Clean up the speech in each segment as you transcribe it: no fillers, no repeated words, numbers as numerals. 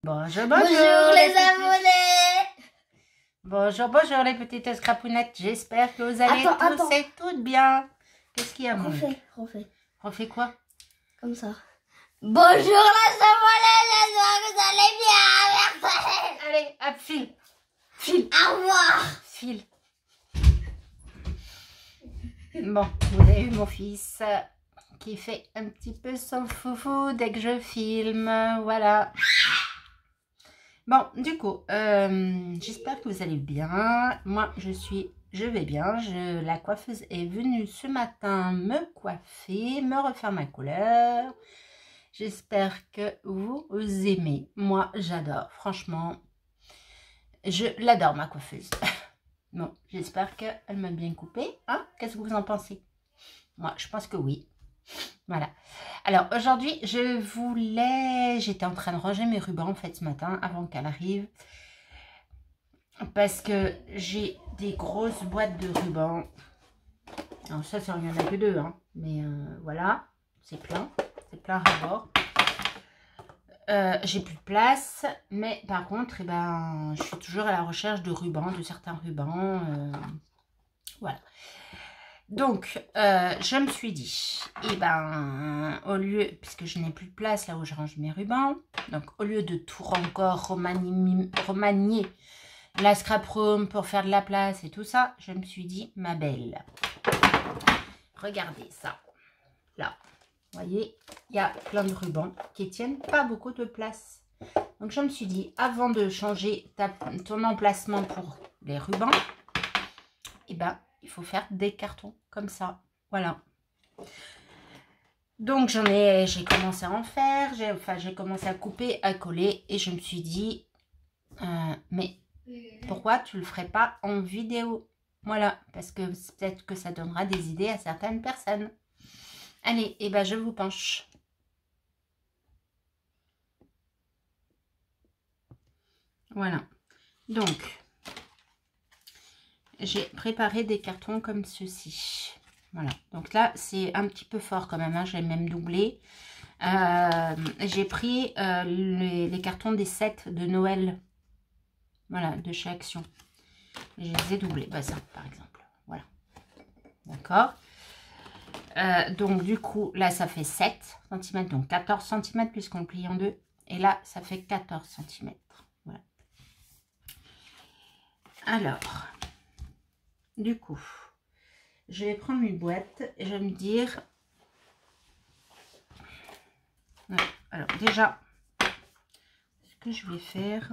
Bonjour, Bonjour les abonnés. Bonjour, bonjour les petites scrapounettes. J'espère que vous allez tous et toutes bien. Qu'est-ce qu'il y a, mon Refais. Refais quoi? Comme ça. Bonjour les abonnés, j'espère que vous allez bien. Merci. Allez, hop, file. File. Au revoir. File. Bon, vous avez eu mon fils qui fait un petit peu son foufou dès que je filme. Voilà. Bon, du coup, j'espère que vous allez bien. Moi, je vais bien. La coiffeuse est venue ce matin me coiffer, me refaire ma couleur. J'espère que vous aimez. Moi, j'adore. Franchement, je l'adore, ma coiffeuse. Bon, j'espère qu'elle m'a bien coupé. Hein? Qu'est-ce que vous en pensez? Moi, je pense que oui. Voilà. Alors, aujourd'hui, j'étais en train de ranger mes rubans, en fait, ce matin, avant qu'elle arrive. Parce que j'ai des grosses boîtes de rubans. Alors, ça, il n'y en a que deux, hein. Mais voilà, c'est plein. C'est plein à bord. J'ai plus de place, mais par contre, eh ben, je suis toujours à la recherche de rubans, de certains rubans. Voilà. Donc, je me suis dit, eh ben, au lieu, puisque je n'ai plus de place là où je range mes rubans, donc au lieu de tout encore remanier la scrap room pour faire de la place et tout ça, je me suis dit, ma belle, regardez ça, là. Vous voyez, il y a plein de rubans qui tiennent pas beaucoup de place. Donc, je me suis dit, avant de changer ton emplacement pour les rubans, eh ben, il faut faire des cartons comme ça. Voilà. Donc, j'ai commencé à en faire. J'ai commencé à couper, à coller. Et je me suis dit, mais pourquoi tu le ferais pas en vidéo? Voilà, parce que peut-être que ça donnera des idées à certaines personnes. Allez, et ben je vous penche. Voilà. Donc, j'ai préparé des cartons comme ceci. Voilà. Donc là, c'est un petit peu fort quand même. Hein. J'ai même doublé. J'ai pris les cartons des sets de Noël. Voilà, de chez Action. Je les ai doublés. Bah, ça, par exemple. Voilà. D'accord. Donc, du coup, là, ça fait 7 cm. Donc, 14 cm puisqu'on le plie en deux. Et là, ça fait 14 cm. Voilà. Alors, du coup, je vais prendre une boîte et je vais me dire... Ouais, alors, déjà, ce que je vais faire...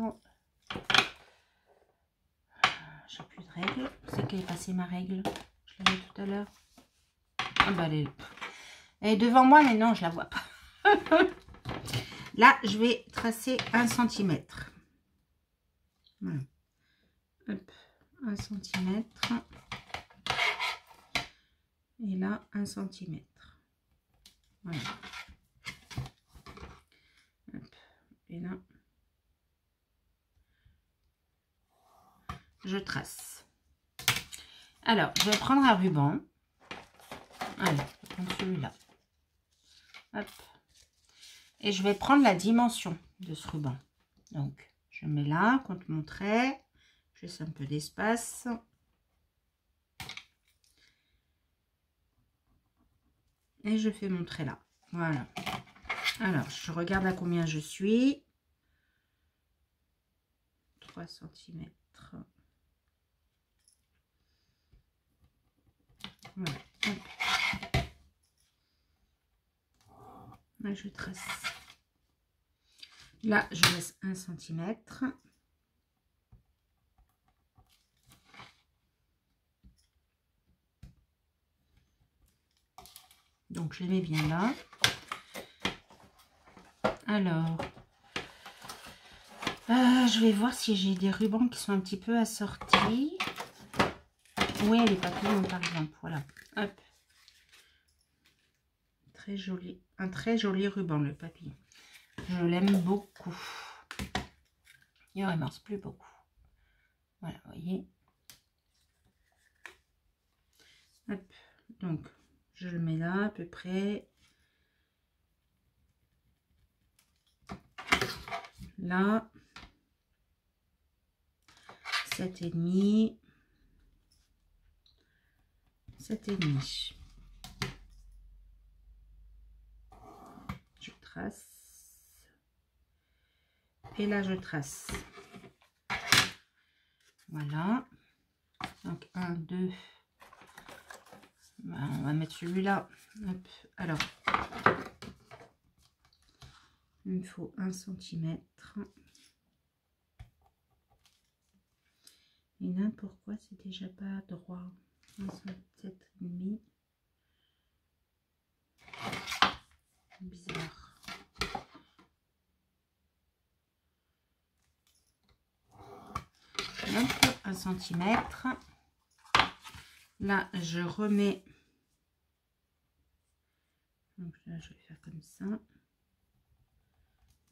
J'ai plus de règles. C'est qu'elle est passée ma règle. Je l'avais tout à l'heure. Ah bah elle est devant moi, mais non, je la vois pas. Là, je vais tracer 1 cm. Voilà. Hop, 1 cm. Et là, 1 cm. Voilà. Hop. Et là, je trace. Alors, je vais prendre un ruban. Allez, je vais prendre celui-là. Hop. Et je vais prendre la dimension de ce ruban. Donc, je mets là, contre mon trait. Je laisse un peu d'espace. Et je fais mon trait là. Voilà. Alors, je regarde à combien je suis. 3 cm. Voilà. Là, je trace. Là, je laisse 1 cm. Donc, je les mets bien là. Alors, je vais voir si j'ai des rubans qui sont un petit peu assortis. Oui, les papillons, par exemple. Voilà. Hop. Très joli. Un très joli ruban, le papillon. Je l'aime beaucoup. Il ne reste plus beaucoup. Voilà, vous voyez. Hop. Donc, je le mets là à peu près. là, 7,5, 7,5. Je trace. Et là, je trace. Voilà. Donc, 1, 2. Ben, on va mettre celui-là. Alors, il me faut 1 cm. Et là, pourquoi c'est déjà pas droit? 7,5. Bizarre. Donc, 1 cm. Là, je remets. Donc là, je vais faire comme ça.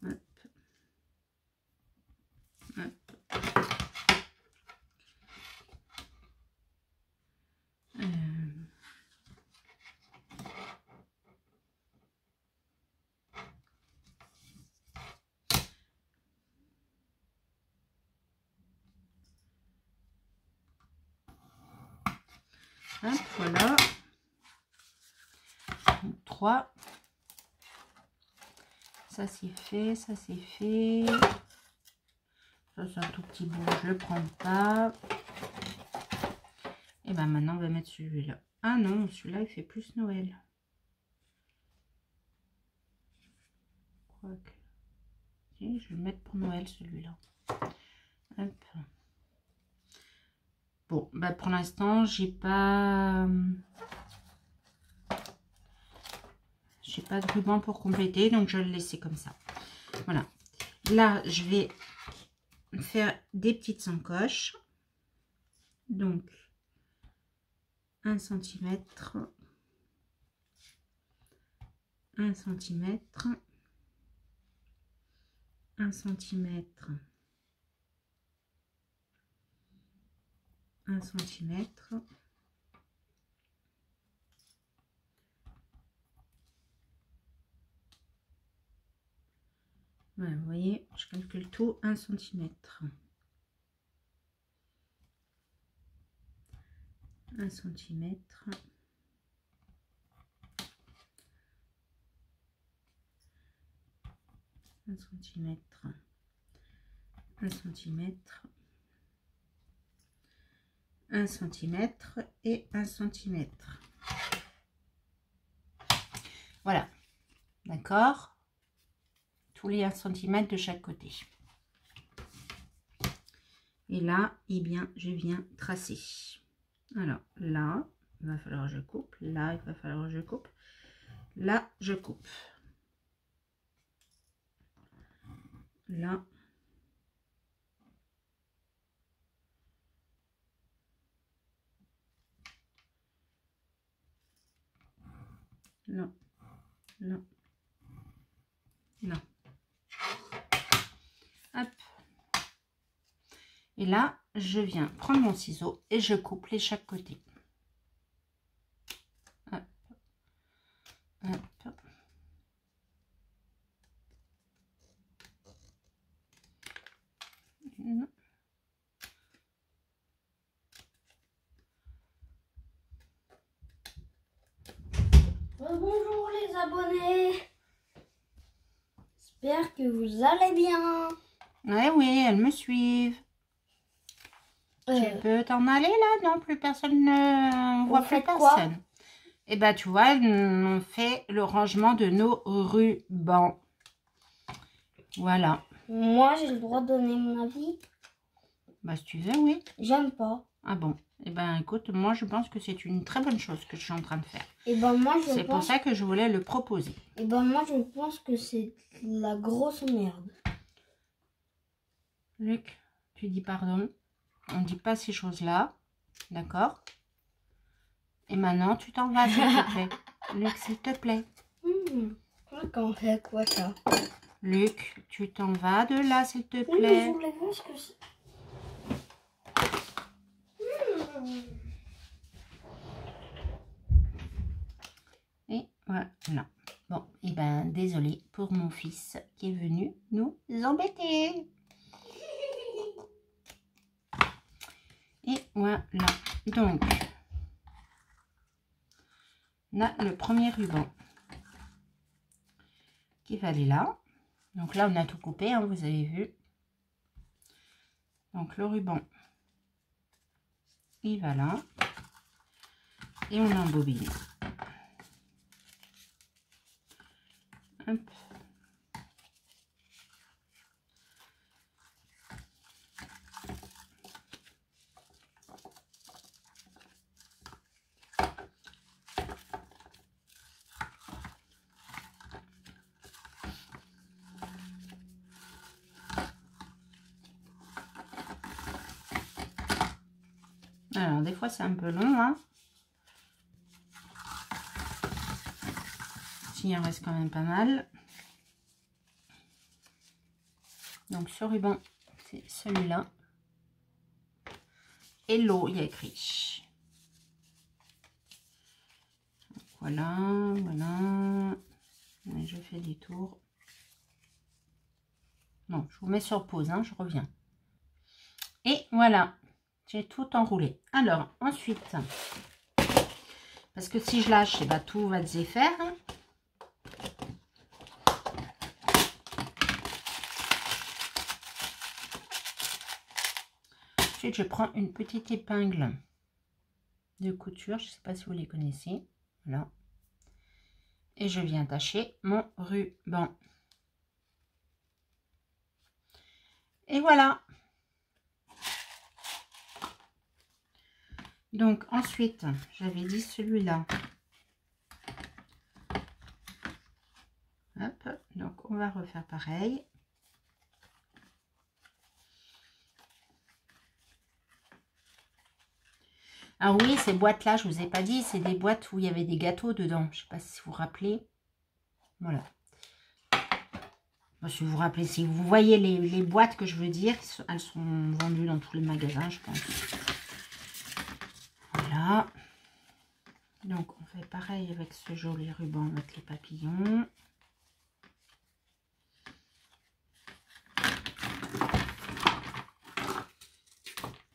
Hop. Hop. Hop, voilà. 3. Ça c'est fait, ça c'est fait. Ça c'est un tout petit bout, je le prends pas. Et ben maintenant on va mettre celui-là. Ah non, celui-là il fait plus Noël. Quoique. Si, je vais le mettre pour Noël celui-là. Hop. Bon, bah pour l'instant j'ai pas de ruban pour compléter, donc je vais le laisser comme ça. Voilà. Là je vais faire des petites encoches. Donc 1 cm, 1 cm, 1 cm, 1 cm. Voilà, vous voyez, je calcule tout, 1 cm. 1 cm. 1 cm. 1 cm. 1 cm et 1 cm. Voilà. D'accord? Tous les 1 cm de chaque côté. Et là, eh bien, je viens tracer. Alors, là, il va falloir que je coupe. Là, il va falloir que je coupe. Là, je coupe. Là. Là. Là. Là. Hop. Et là, je viens prendre mon ciseau et je coupe les chaque côté. Hop. Hop. Bonjour les abonnés. J'espère que vous allez bien. Ouais, oui, elles me suivent. Tu peux t'en aller là? Non, plus personne ne voit plus personne. Et bah tu vois, on fait le rangement de nos rubans. Voilà. Moi, j'ai le droit de donner mon avis. Bah si tu veux, oui. J'aime pas. Ah bon? Et ben écoute, moi je pense que c'est une très bonne chose que je suis en train de faire. Et ben moi je C'est pour ça que je voulais le proposer. Et ben moi je pense que c'est la grosse merde. Luc, tu dis pardon. On ne dit pas ces choses-là. D'accord? Et maintenant, tu t'en vas, s'il te plaît. Luc, s'il te plaît. Quand fait quoi ça? Luc, tu t'en vas de là, s'il te Oui, mais plaît. je voulais voir ce que c'est. Et voilà. Bon, et ben désolé pour mon fils qui est venu nous embêter. Et voilà. Donc, on a le premier ruban qui va aller là. Donc là, on a tout coupé, hein, vous avez vu. Donc le ruban, il va là. Et on embobine. Hop. Alors, des fois, c'est un peu long, hein. Il en reste quand même pas mal. Donc, ce ruban, c'est celui-là. Hello, il y a écrit. Donc, voilà, voilà. Et je fais des tours. Bon, je vous mets sur pause, hein, je reviens. Et voilà. J'ai tout enroulé. Alors, ensuite, parce que si je lâche, bah, tout va se défaire. Ensuite, je prends une petite épingle de couture. Je ne sais pas si vous les connaissez. Voilà. Et je viens attacher mon ruban. Et voilà. Donc ensuite, j'avais dit celui-là. Hop, donc on va refaire pareil. Ah oui, ces boîtes-là, je vous ai pas dit, c'est des boîtes où il y avait des gâteaux dedans. Je sais pas si vous vous rappelez. Voilà. Si vous vous rappelez, si vous voyez les boîtes que je veux dire, elles sont vendues dans tous les magasins, je pense. Voilà. Donc, on fait pareil avec ce joli ruban avec les papillons.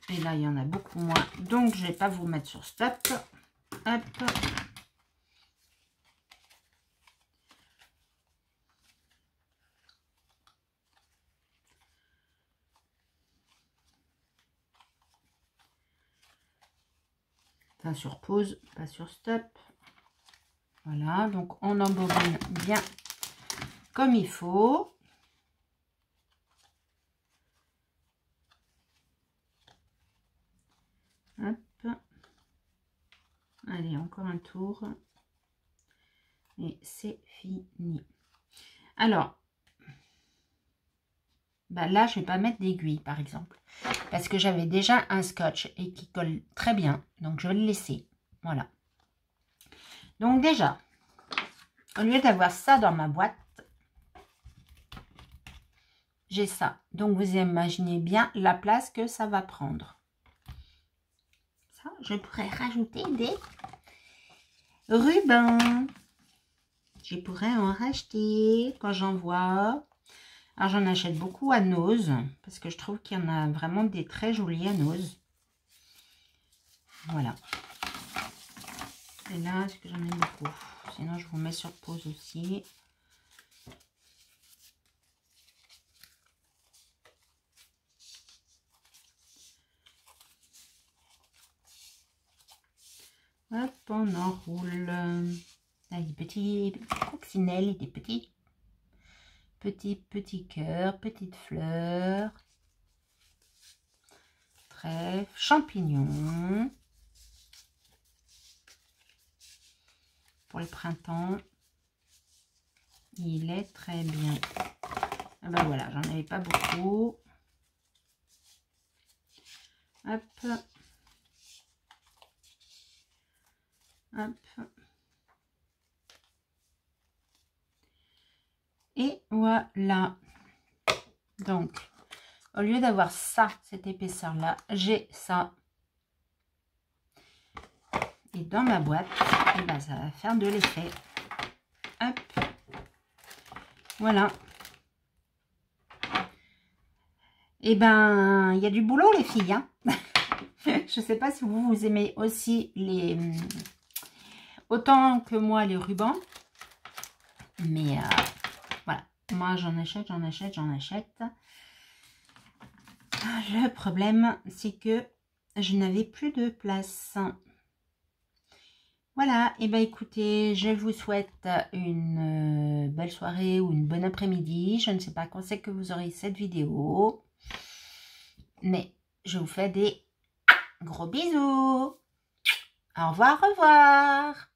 Et là, il y en a beaucoup moins. Donc, je ne vais pas vous mettre sur stop. Hop. Enfin, sur pause, pas sur stop. Voilà, donc on embobine bien comme il faut. Hop. Allez, encore un tour. Et c'est fini. Alors, bah là, je ne vais pas mettre d'aiguille, par exemple. Parce que j'avais déjà un scotch et qui colle très bien. Donc, je vais le laisser. Voilà. Donc, déjà, au lieu d'avoir ça dans ma boîte, j'ai ça. Donc, vous imaginez bien la place que ça va prendre. Ça, je pourrais rajouter des rubans. Je pourrais en racheter quand j'en vois. Alors, j'en achète beaucoup à Nose parce que je trouve qu'il y en a vraiment des très jolis à Nose. Voilà. Et là, est-ce que j'en ai beaucoup? Sinon, je vous mets sur pause aussi. Hop, on enroule. Là, des petits coccinelles, des petits cœurs, petites fleurs, trèfle, champignons pour le printemps. Il est très bien. Ah ben voilà, j'en avais pas beaucoup. Hop, hop. Et voilà. Donc, au lieu d'avoir ça, cette épaisseur-là, j'ai ça. Et dans ma boîte, et ben, ça va faire de l'effet. Hop. Voilà. Et ben, il y a du boulot les filles. Hein. Je sais pas si vous aimez aussi les... autant que moi les rubans. Mais voilà. Moi j'en achète. Le problème c'est que je n'avais plus de place. Voilà, et ben écoutez, je vous souhaite une belle soirée ou une bonne après-midi. Je ne sais pas quand c'est que vous aurez cette vidéo. Mais je vous fais des gros bisous. Au revoir, au revoir.